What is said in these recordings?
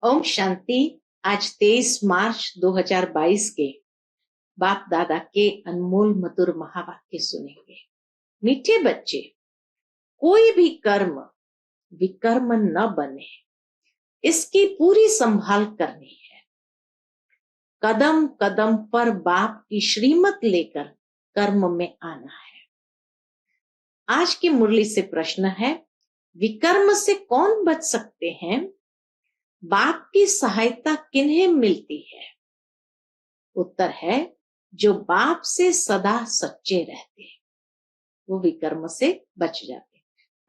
ओम शांति। आज 23 मार्च 2022 के बाप दादा के अनमोल मधुर महावाक्य सुनेंगे। मीठे बच्चे, कोई भी कर्म विकर्म न बने, इसकी पूरी संभाल करनी है। कदम कदम पर बाप की श्रीमत लेकर कर्म में आना है। आज की मुरली से प्रश्न है, विकर्म से कौन बच सकते हैं? बाप की सहायता किन्हें मिलती है? उत्तर है, जो बाप से सदा सच्चे रहते हैं वो विकर्म से बच जाते।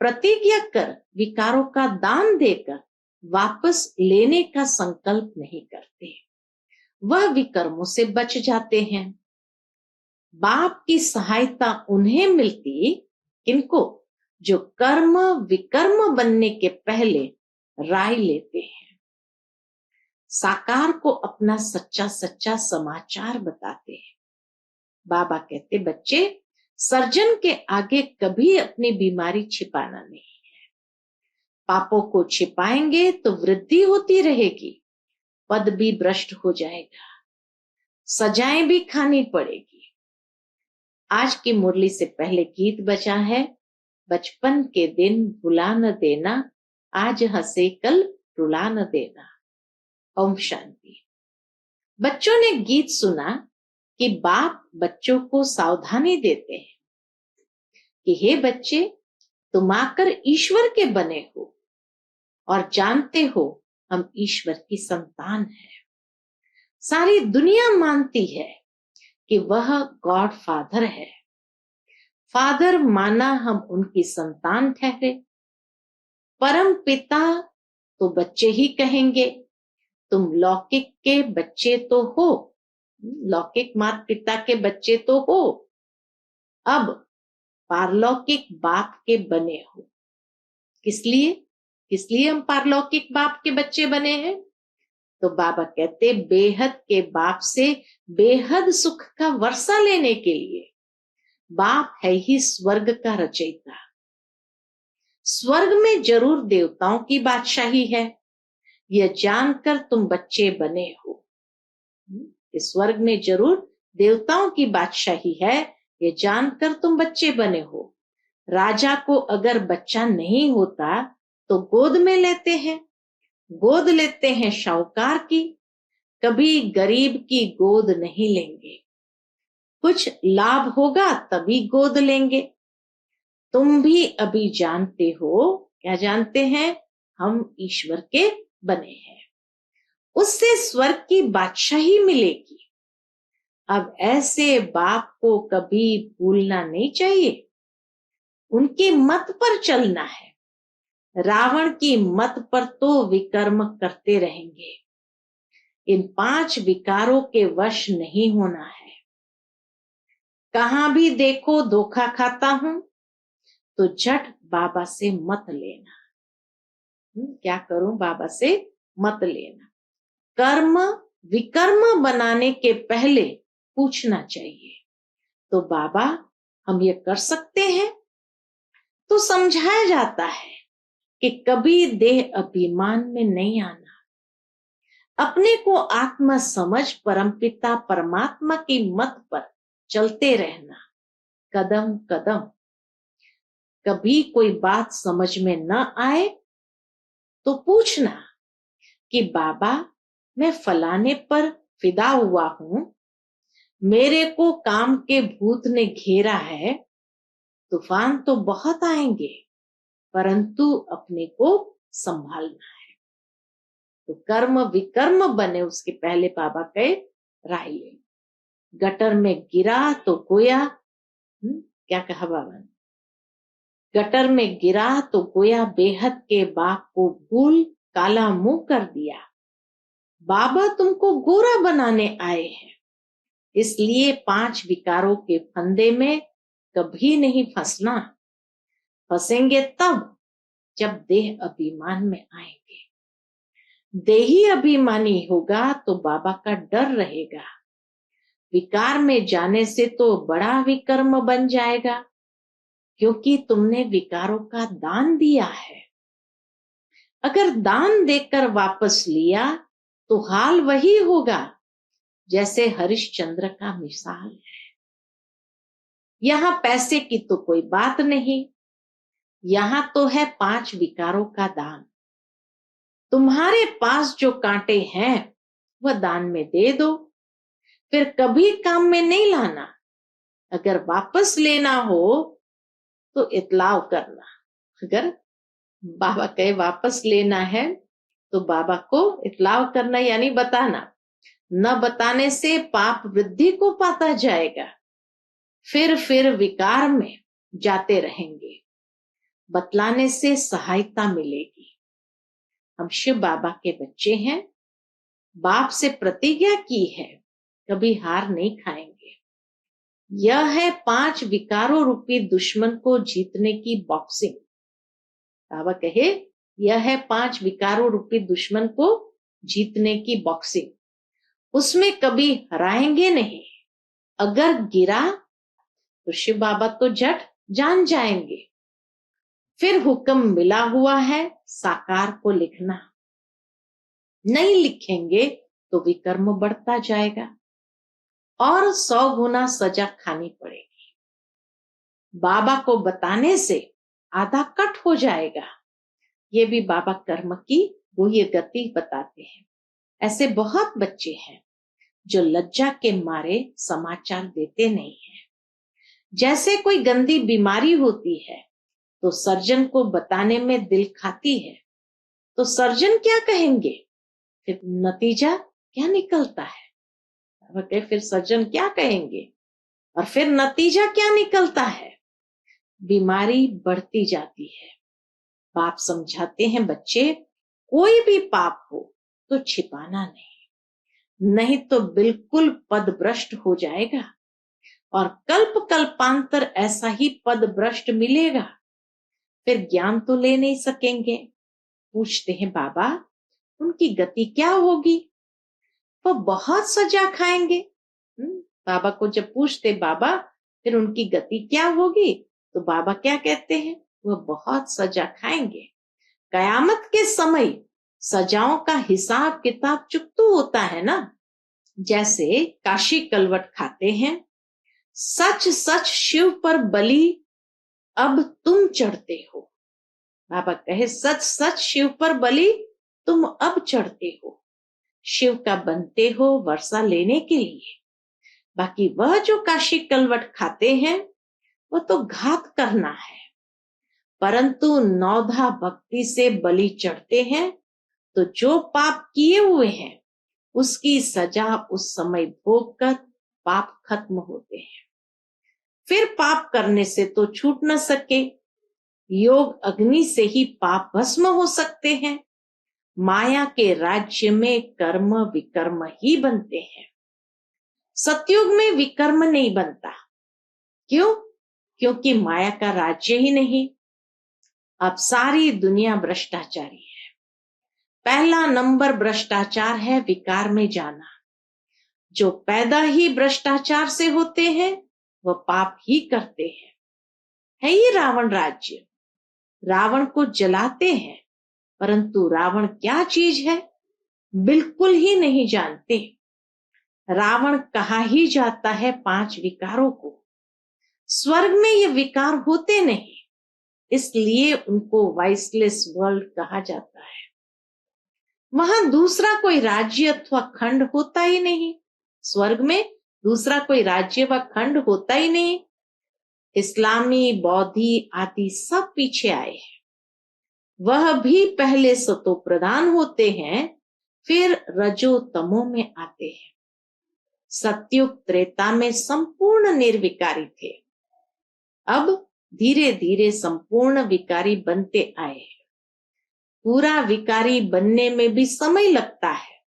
प्रतिज्ञा कर विकारों का दान देकर वापस लेने का संकल्प नहीं करते, वह विकर्मों से बच जाते हैं। बाप की सहायता उन्हें मिलती, किनको? जो कर्म विकर्म बनने के पहले राय लेते हैं, साकार को अपना सच्चा सच्चा समाचार बताते हैं। बाबा कहते, बच्चे, सर्जन के आगे कभी अपनी बीमारी छिपाना नहीं है। पापों को छिपाएंगे तो वृद्धि होती रहेगी, पद भी भ्रष्ट हो जाएगा, सजाएं भी खानी पड़ेगी। आज की मुरली से पहले गीत बजा है, बचपन के दिन भुला न देना, आज हंसे कल रुला न देना। ओम शांति। बच्चों ने गीत सुना कि बाप बच्चों को सावधानी देते हैं कि हे बच्चे, तुम आकर ईश्वर के बने हो और जानते हो हम ईश्वर की संतान हैं। सारी दुनिया मानती है कि वह गॉड फादर है। फादर माना हम उनकी संतान ठहरे। परम पिता तो बच्चे ही कहेंगे, तुम लौकिक के बच्चे तो हो, लौकिक माता पिता के बच्चे तो हो, अब पारलौकिक बाप के बने हो। किस लिए हम पारलौकिक बाप के बच्चे बने हैं? तो बाबा कहते, बेहद के बाप से बेहद सुख का वर्षा लेने के लिए। बाप है ही स्वर्ग का रचयिता। स्वर्ग में जरूर देवताओं की बादशाही है, यह जानकर तुम बच्चे बने हो। इस स्वर्ग में जरूर देवताओं की बादशाही है, यह जानकर तुम बच्चे बने हो। राजा को अगर बच्चा नहीं होता तो गोद में लेते हैं, गोद लेते हैं शाहूकार की, कभी गरीब की गोद नहीं लेंगे। कुछ लाभ होगा तभी गोद लेंगे। तुम भी अभी जानते हो, क्या जानते हैं? हम ईश्वर के बने हैं, उससे स्वर्ग की बादशाही मिलेगी। अब ऐसे बाप को कभी भूलना नहीं चाहिए, उनकी मत पर चलना है। रावण की मत पर तो विकर्म करते रहेंगे। इन 5 विकारों के वश नहीं होना है। कहां भी देखो धोखा खाता हूं तो झट बाबा से मत लेना। क्या करूं? बाबा से मत लेना। कर्म विकर्म बनाने के पहले पूछना चाहिए, तो बाबा हम ये कर सकते हैं? तो समझाया जाता है कि कभी देह अभिमान में नहीं आना, अपने को आत्मा समझ परमपिता परमात्मा की मत पर चलते रहना। कदम कदम कभी कोई बात समझ में न आए तो पूछना कि बाबा, मैं फलाने पर फिदा हुआ हूं, मेरे को काम के भूत ने घेरा है। तूफान तो बहुत आएंगे, परंतु अपने को संभालना है। तो कर्म विकर्म बने उसके पहले बाबा कहे राय ले। गटर में गिरा तो गोया, क्या कहा बाबा ने? गटर में गिरा तो गोया बेहद के बाप को भूल काला मुंह कर दिया। बाबा तुमको गोरा बनाने आए हैं, इसलिए 5 विकारों के फंदे में कभी नहीं फंसना। फंसेंगे तब जब देह अभिमान में आएंगे। देही अभिमानी होगा तो बाबा का डर रहेगा। विकार में जाने से तो बड़ा विकर्म बन जाएगा, क्योंकि तुमने विकारों का दान दिया है। अगर दान देकर वापस लिया तो हाल वही होगा जैसे हरिश्चंद्र का मिसाल है। यहां पैसे की तो कोई बात नहीं, यहां तो है 5 विकारों का दान। तुम्हारे पास जो कांटे हैं वह दान में दे दो, फिर कभी काम में नहीं लाना। अगर वापस लेना हो तो इतलाव करना। अगर बाबा कहे वापस लेना है तो बाबा को इतलाव करना, यानी बताना। न बताने से पाप वृद्धि को पाता जाएगा, फिर विकार में जाते रहेंगे। बतलाने से सहायता मिलेगी। हम शिव बाबा के बच्चे हैं, बाप से प्रतिज्ञा की है कभी हार नहीं खाएंगे। यह है 5 विकारों रूपी दुश्मन को जीतने की बॉक्सिंग। बाबा कहे यह है 5 विकारों रूपी दुश्मन को जीतने की बॉक्सिंग। उसमें कभी हराएंगे नहीं। अगर गिरा तो शिव बाबा तो झट जान जाएंगे। फिर हुक्म मिला हुआ है साकार को लिखना। नहीं लिखेंगे तो विकर्म बढ़ता जाएगा और 100 गुना सजा खानी पड़ेगी। बाबा को बताने से आधा कट हो जाएगा। ये भी बाबा कर्म की गुह्य गति बताते हैं। ऐसे बहुत बच्चे हैं जो लज्जा के मारे समाचार देते नहीं हैं। जैसे कोई गंदी बीमारी होती है तो सर्जन को बताने में दिल खाती है, तो सर्जन क्या कहेंगे, फिर नतीजा क्या निकलता है। फिर सर्जन क्या कहेंगे और फिर नतीजा क्या निकलता है, बीमारी बढ़ती जाती है। बाप समझाते हैं बच्चे, कोई भी पाप हो तो छिपाना नहीं तो बिल्कुल पद भ्रष्ट हो जाएगा और कल्प कल्पांतर ऐसा ही पद भ्रष्ट मिलेगा। फिर ज्ञान तो ले नहीं सकेंगे। पूछते हैं बाबा उनकी गति क्या होगी, वो बहुत सजा खाएंगे। बाबा को जब पूछते बाबा फिर उनकी गति क्या होगी, तो बाबा क्या कहते हैं, वह बहुत सजा खाएंगे। कयामत के समय सजाओं का हिसाब किताब चुकता होता है ना। जैसे काशी कलवट खाते हैं, सच सच शिव पर बलि अब तुम चढ़ते हो। बाबा कहे सच सच शिव पर बलि तुम अब चढ़ते हो। शिव का बनते हो वर्षा लेने के लिए। बाकी वह जो काशी कलवट खाते हैं वह तो घात करना है, परंतु नौधा भक्ति से बलि चढ़ते हैं तो जो पाप किए हुए हैं उसकी सजा उस समय भोग कर पाप खत्म होते हैं। फिर पाप करने से तो छूट न सके। योग अग्नि से ही पाप भस्म हो सकते हैं। माया के राज्य में कर्म विकर्म ही बनते हैं। सतयुग में विकर्म नहीं बनता। क्यों? क्योंकि माया का राज्य ही नहीं। अब सारी दुनिया भ्रष्टाचारी है। पहला नंबर भ्रष्टाचार है विकार में जाना। जो पैदा ही भ्रष्टाचार से होते हैं वह पाप ही करते हैं। है ये रावण राज्य। रावण को जलाते हैं, परंतु रावण क्या चीज है बिल्कुल ही नहीं जानते। रावण कहा ही जाता है 5 विकारों को। स्वर्ग में ये विकार होते नहीं, इसलिए उनको वाइसलेस वर्ल्ड कहा जाता है। वहां दूसरा कोई राज्य अथवा खंड होता ही नहीं। स्वर्ग में दूसरा कोई राज्य व खंड होता ही नहीं। इस्लामी बौद्धि आदि सब पीछे आए हैं। वह भी पहले सतो प्रधान होते हैं, फिर रजो तमो में आते हैं। सतयुग त्रेता में संपूर्ण निर्विकारी थे, अब धीरे धीरे संपूर्ण विकारी बनते आए हैं। पूरा विकारी बनने में भी समय लगता है।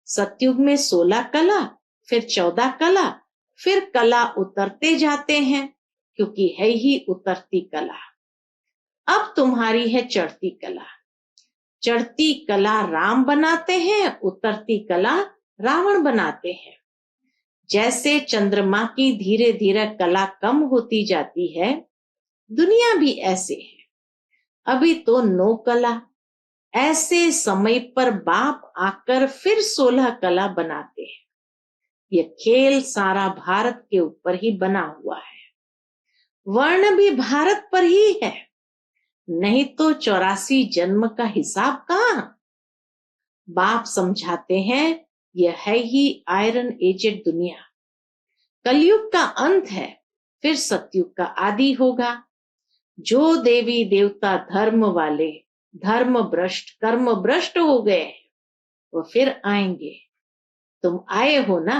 सतयुग में 16 कला, फिर 14 कला, फिर कला उतरते जाते हैं, क्योंकि है ही उतरती कला। अब तुम्हारी है चढ़ती कला। चढ़ती कला राम बनाते हैं, उतरती कला रावण बनाते हैं। जैसे चंद्रमा की धीरे धीरे कला कम होती जाती है, दुनिया भी ऐसे है। अभी तो 9 कला, ऐसे समय पर बाप आकर फिर 16 कला बनाते हैं। यह खेल सारा भारत के ऊपर ही बना हुआ है। वर्ण भी भारत पर ही है, नहीं तो 84 जन्म का हिसाब कहां। बाप समझाते हैं यह है ही आयरन एजेड दुनिया। कलयुग का अंत है, फिर सतयुग का आदि होगा। जो देवी देवता धर्म वाले धर्म भ्रष्ट कर्म भ्रष्ट हो गए वो फिर आएंगे। तुम आए हो ना।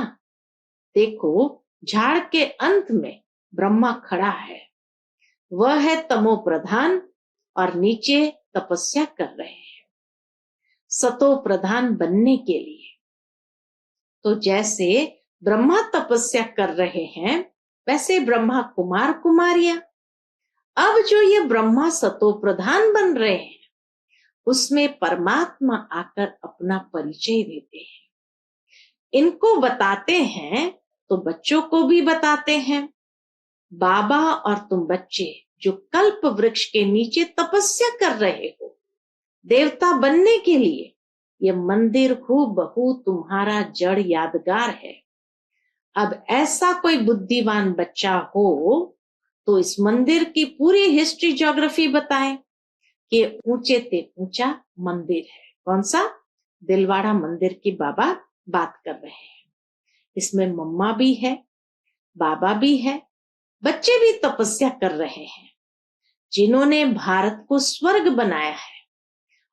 देखो झाड़ के अंत में ब्रह्मा खड़ा है, वह है तमो प्रधान और नीचे तपस्या कर रहे हैं सतो प्रधान बनने के लिए। तो जैसे ब्रह्मा तपस्या कर रहे हैं वैसे ब्रह्मा कुमार कुमारियां, अब जो ये ब्रह्मा सतो प्रधान बन रहे हैं उसमें परमात्मा आकर अपना परिचय देते हैं। इनको बताते हैं तो बच्चों को भी बताते हैं। बाबा और तुम बच्चे जो कल्प वृक्ष के नीचे तपस्या कर रहे हो देवता बनने के लिए, ये मंदिर हूबहू तुम्हारा जड़ यादगार है। अब ऐसा कोई बुद्धिमान बच्चा हो तो इस मंदिर की पूरी हिस्ट्री ज्योग्राफी बताएं कि ऊंचे ते ऊंचा मंदिर है। कौन सा? दिलवाड़ा मंदिर की बाबा बात कर रहे हैं। इसमें मम्मा भी है, बाबा भी है, बच्चे भी तपस्या कर रहे हैं। जिन्होंने भारत को स्वर्ग बनाया है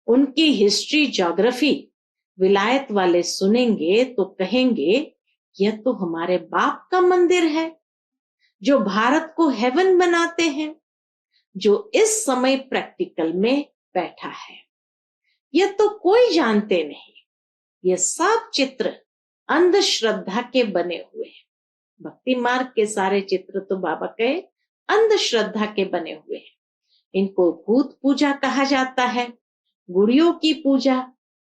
उनकी हिस्ट्री ज्योग्राफी विलायत वाले सुनेंगे तो कहेंगे यह तो हमारे बाप का मंदिर है जो भारत को हेवन बनाते हैं, जो इस समय प्रैक्टिकल में बैठा है। यह तो कोई जानते नहीं, ये सब चित्र अंधश्रद्धा के बने हुए हैं। भक्ति मार्ग के सारे चित्र तो बाबा कहे अंधश्रद्धा के बने हुए हैं। इनको भूत पूजा कहा जाता है, गुड़ियों की पूजा।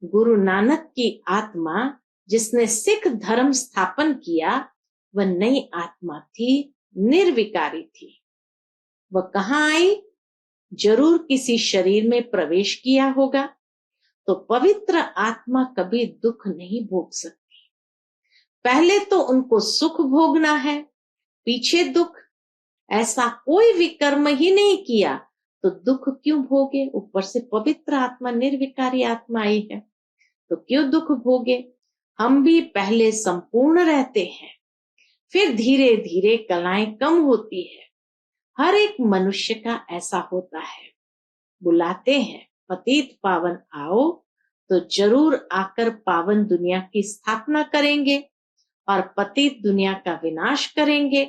गुरु नानक की आत्मा जिसने सिख धर्म स्थापन किया वह नई आत्मा थी, निर्विकारी थी। वह कहाँ आई? जरूर किसी शरीर में प्रवेश किया होगा। तो पवित्र आत्मा कभी दुख नहीं भोग सकती। पहले तो उनको सुख भोगना है, पीछे दुख। ऐसा कोई विकर्म ही नहीं किया तो दुख क्यों भोगे? ऊपर से पवित्र आत्मा निर्विकारी आत्मा आई है तो क्यों दुख भोगे? हम भी पहले संपूर्ण रहते हैं, फिर धीरे धीरे कलाएं कम होती है। हर एक मनुष्य का ऐसा होता है। बुलाते हैं पतित पावन आओ तो जरूर आकर पावन दुनिया की स्थापना करेंगे और पतित दुनिया का विनाश करेंगे।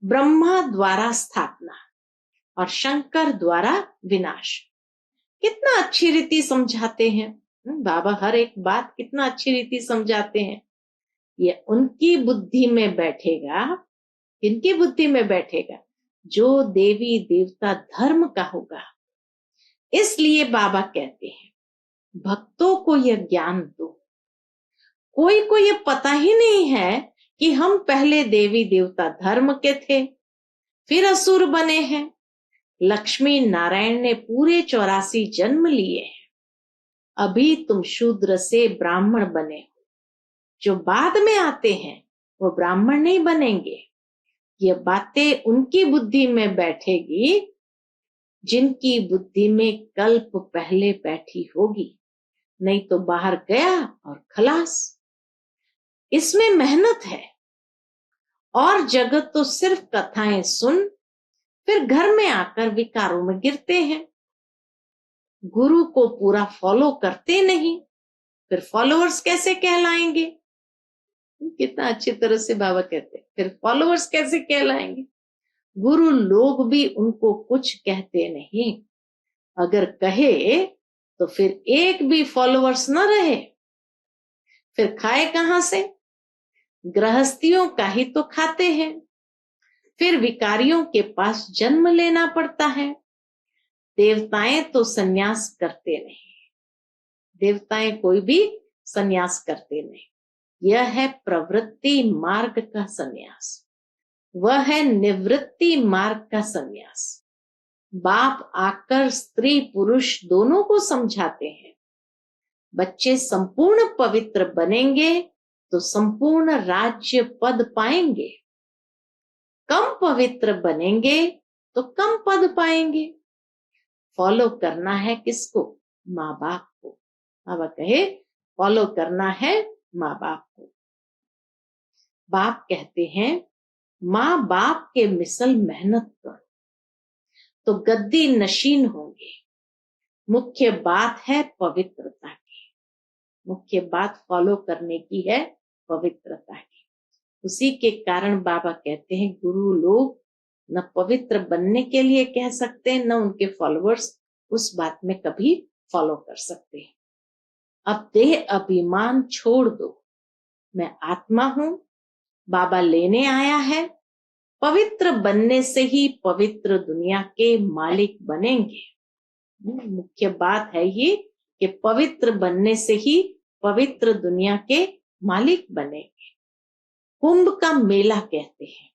ब्रह्मा द्वारा स्थापना और शंकर द्वारा विनाश। कितना अच्छी रीति समझाते हैं बाबा, हर एक बात कितना अच्छी रीति समझाते हैं। ये उनकी बुद्धि में बैठेगा, किनकी बुद्धि में बैठेगा? जो देवी देवता धर्म का होगा। इसलिए बाबा कहते हैं भक्तों को यह ज्ञान दो। कोई को यह पता ही नहीं है कि हम पहले देवी देवता धर्म के थे फिर असुर बने हैं। लक्ष्मी नारायण ने पूरे 84 जन्म लिए हैं। अभी तुम शूद्र से ब्राह्मण बने हो। जो बाद में आते हैं वो ब्राह्मण नहीं बनेंगे। ये बातें उनकी बुद्धि में बैठेगी जिनकी बुद्धि में कल्प पहले बैठी होगी, नहीं तो बाहर गया और खलास। इसमें मेहनत है और जगत तो सिर्फ कथाएं सुन फिर घर में आकर विकारों में गिरते हैं। गुरु को पूरा फॉलो करते नहीं, फिर फॉलोअर्स कैसे कहलाएंगे? कितना अच्छी तरह से बाबा कहते हैं, फिर फॉलोअर्स कैसे कहलाएंगे? गुरु लोग भी उनको कुछ कहते नहीं। अगर कहे तो फिर एक भी फॉलोअर्स न रहे, फिर खाए कहां से? गृहस्थियों का ही तो खाते हैं। फिर विकारियों के पास जन्म लेना पड़ता है। देवताएं तो सन्यास करते नहीं, देवताएं कोई भी सन्यास करते नहीं। यह है प्रवृत्ति मार्ग का सन्यास, वह है निवृत्ति मार्ग का सन्यास। बाप आकर स्त्री पुरुष दोनों को समझाते हैं बच्चे संपूर्ण पवित्र बनेंगे तो संपूर्ण राज्य पद पाएंगे, कम पवित्र बनेंगे तो कम पद पाएंगे। फॉलो करना है किसको? माँ बाप को। बाबा कहे फॉलो करना है माँ बाप को। बाप कहते हैं माँ बाप के मिसल मेहनत करो तो गद्दी नशीन होंगे। मुख्य बात है पवित्रता की, मुख्य बात फॉलो करने की है पवित्रता की। उसी के कारण बाबा कहते हैं गुरु लोग न पवित्र बनने के लिए कह सकते हैं, न उनके फॉलोअर्स उस बात में कभी फॉलो कर सकते हैं। अब देह अभिमान छोड़ दो, मैं आत्मा हूं, बाबा लेने आया है। पवित्र बनने से ही पवित्र दुनिया के मालिक बनेंगे। मुख्य बात है ये कि पवित्र बनने से ही पवित्र दुनिया के मालिक बनेंगे। कुंभ का मेला कहते हैं,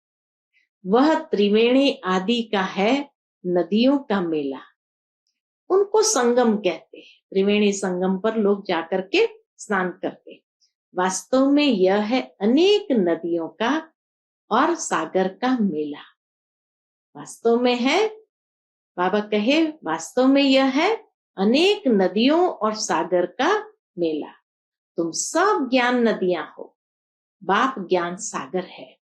वह त्रिवेणी आदि का है नदियों का मेला। उनको संगम कहते हैं। त्रिवेणी संगम पर लोग जाकर के स्नान करते हैं। वास्तव में यह है अनेक नदियों का और सागर का मेला। वास्तव में है, बाबा कहे वास्तव में यह है अनेक नदियों और सागर का मेला। तुम सब ज्ञान नदियां हो, बाप ज्ञान सागर है।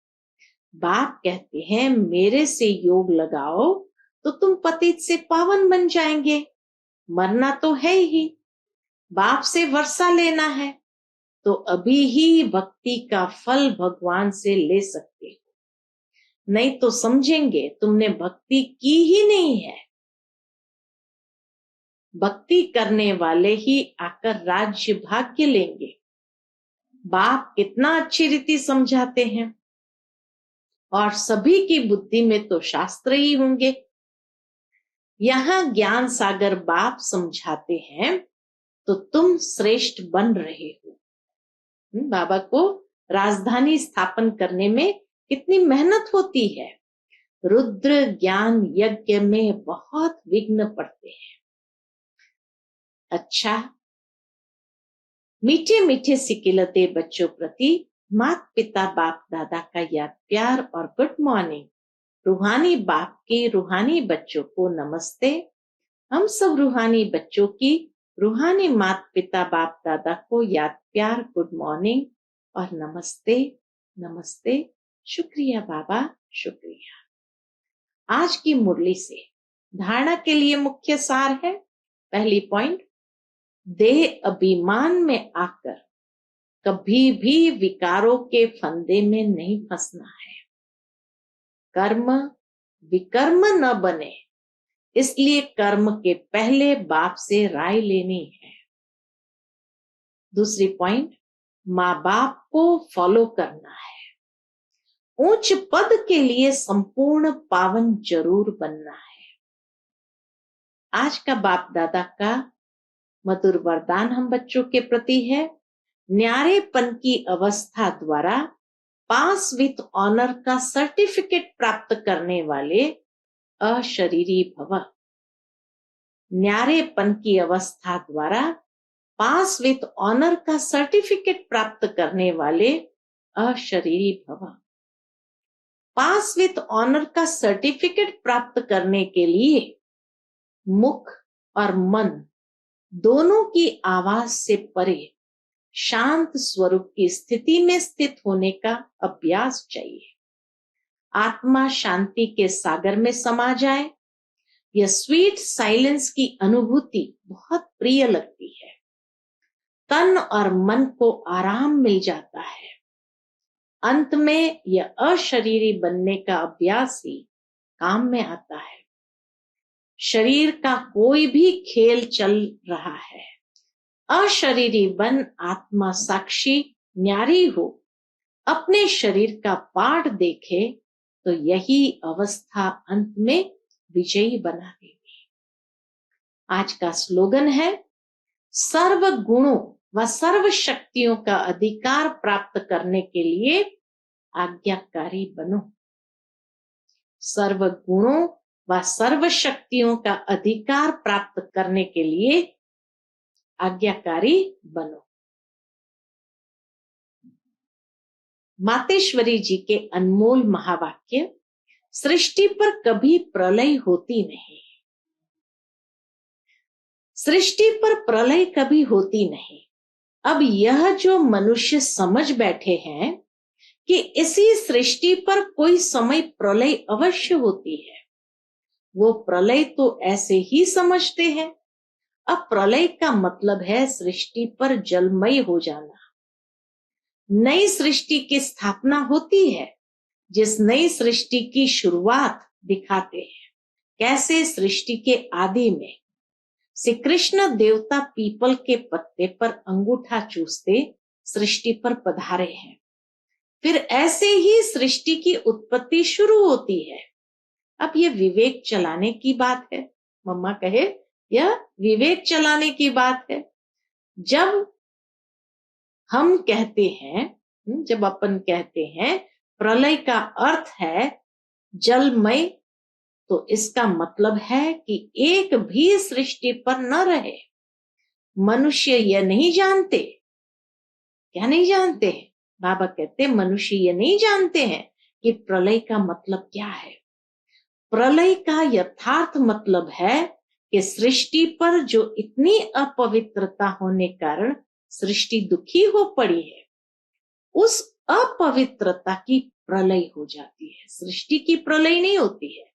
बाप कहते हैं मेरे से योग लगाओ तो तुम पतित से पावन बन जाएंगे। मरना तो है ही, बाप से वर्षा लेना है तो अभी ही भक्ति का फल भगवान से ले सकते हो, नहीं तो समझेंगे तुमने भक्ति की ही नहीं है। भक्ति करने वाले ही आकर राज्य भाग्य लेंगे। बाप कितना अच्छी रीति समझाते हैं, और सभी की बुद्धि में तो शास्त्र ही होंगे। यहाँ ज्ञान सागर बाप समझाते हैं तो तुम श्रेष्ठ बन रहे हो। बाबा को राजधानी स्थापन करने में कितनी मेहनत होती है। रुद्र ज्ञान यज्ञ में बहुत विघ्न पड़ते हैं। अच्छा, मीठे मीठे सिकिलते बच्चों प्रति माता पिता बाप दादा का याद प्यार और गुड मॉर्निंग। रूहानी बाप के रूहानी बच्चों को नमस्ते। हम सब रूहानी बच्चों की रूहानी माता पिता बाप दादा को याद प्यार गुड मॉर्निंग और नमस्ते नमस्ते। शुक्रिया बाबा, शुक्रिया। आज की मुरली से धारणा के लिए मुख्य सार है। पहली पॉइंट, देह अभिमान में आकर कभी भी विकारों के फंदे में नहीं फंसना है। कर्म विकर्म न बने, इसलिए कर्म के पहले बाप से राय लेनी है। दूसरी पॉइंट, माँ बाप को फॉलो करना है। उच्च पद के लिए संपूर्ण पावन जरूर बनना है। आज का बाप दादा का मधुर वरदान हम बच्चों के प्रति है, न्यारेपन की अवस्था द्वारा पास विथ ऑनर का सर्टिफिकेट प्राप्त करने वाले अशरीरी भव। न्यारेपन की अवस्था द्वारा पास विथ ऑनर का सर्टिफिकेट प्राप्त करने वाले अशरीरी भव। पास विथ ऑनर का सर्टिफिकेट प्राप्त करने के लिए मुख और मन दोनों की आवाज से परे शांत स्वरूप की स्थिति में स्थित होने का अभ्यास चाहिए। आत्मा शांति के सागर में समा जाए। यह स्वीट साइलेंस की अनुभूति बहुत प्रिय लगती है। तन और मन को आराम मिल जाता है। अंत में यह अशरीरी बनने का अभ्यास ही काम में आता है। शरीर का कोई भी खेल चल रहा है, अशरीरी बन आत्मा साक्षी न्यारी हो, अपने शरीर का पाठ देखे तो यही अवस्था अंत में विजयी बना देगी। आज का स्लोगन है, सर्व गुणों व सर्व शक्तियों का अधिकार प्राप्त करने के लिए आज्ञाकारी बनो। सर्व गुणों व सर्व शक्तियों का अधिकार प्राप्त करने के लिए आज्ञाकारी बनो। मातेश्वरी जी के अनमोल महावाक्य, सृष्टि पर कभी प्रलय होती नहीं। सृष्टि पर प्रलय कभी होती नहीं। अब यह जो मनुष्य समझ बैठे हैं कि इसी सृष्टि पर कोई समय प्रलय अवश्य होती है, वो प्रलय तो ऐसे ही समझते हैं। अब प्रलय का मतलब है सृष्टि पर जलमय हो जाना। नई सृष्टि की स्थापना होती है, जिस नई सृष्टि की शुरुआत दिखाते हैं। कैसे? सृष्टि के आदि में श्री कृष्ण देवता पीपल के पत्ते पर अंगूठा चूसते सृष्टि पर पधारे हैं। फिर ऐसे ही सृष्टि की उत्पत्ति शुरू होती है। अब ये विवेक चलाने की बात है। मम्मा कहे यह विवेक चलाने की बात है। जब हम कहते हैं, जब अपन कहते हैं प्रलय का अर्थ है जलमय, तो इसका मतलब है कि एक भी सृष्टि पर न रहे। मनुष्य यह नहीं जानते। क्या नहीं जानते हैं? बाबा कहते मनुष्य ये नहीं जानते हैं कि प्रलय का मतलब क्या है। प्रलय का यथार्थ मतलब है कि सृष्टि पर जो इतनी अपवित्रता होने कारण सृष्टि दुखी हो पड़ी है, उस अपवित्रता की प्रलय हो जाती है। सृष्टि की प्रलय नहीं होती है,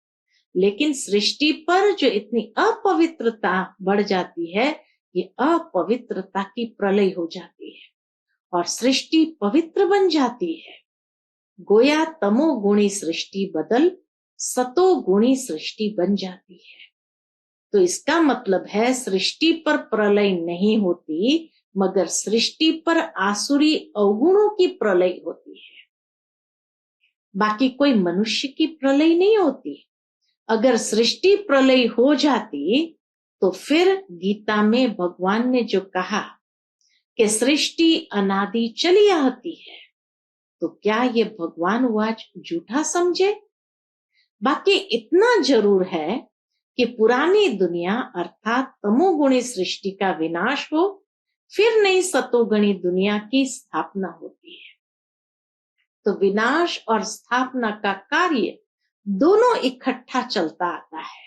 लेकिन सृष्टि पर जो इतनी अपवित्रता बढ़ जाती है, ये अपवित्रता की प्रलय हो जाती है और सृष्टि पवित्र बन जाती है। गोया तमोगुणी सृष्टि बदल सतोगुणी सृष्टि बन जाती है। तो इसका मतलब है सृष्टि पर प्रलय नहीं होती, मगर सृष्टि पर आसुरी अवगुणों की प्रलय होती है। बाकी कोई मनुष्य की प्रलय नहीं होती। अगर सृष्टि प्रलय हो जाती तो फिर गीता में भगवान ने जो कहा कि सृष्टि अनादि चली आती है, तो क्या ये भगवान वाच झूठा समझे? बाकी इतना जरूर है कि पुरानी दुनिया अर्थात तमोगुणी सृष्टि का विनाश हो, फिर नई सतोगुणी दुनिया की स्थापना होती है। तो विनाश और स्थापना का कार्य दोनों इकट्ठा चलता आता है।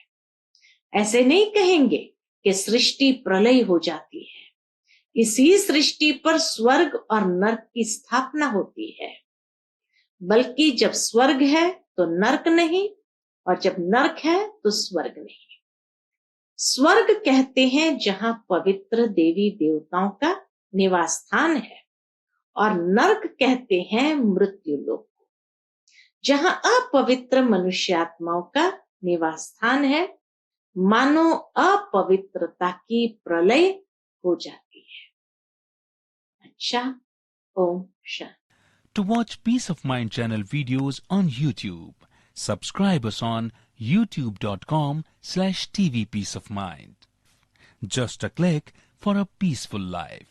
ऐसे नहीं कहेंगे कि सृष्टि प्रलय हो जाती है। इसी सृष्टि पर स्वर्ग और नरक की स्थापना होती है। बल्कि जब स्वर्ग है तो नरक नहीं, और जब नरक है तो स्वर्ग नहीं। स्वर्ग कहते हैं जहां पवित्र देवी देवताओं का निवास स्थान है, और नरक कहते हैं मृत्यु लोक, जहां अपवित्र मनुष्यात्माओं का निवास स्थान है। मानो अपवित्रता की प्रलय हो जाती है। अच्छा, Om Shanti. To watch Peace of Mind channel videos on YouTube, subscribe us on youtube.com/tvpeaceofmind. Just a click for a peaceful life.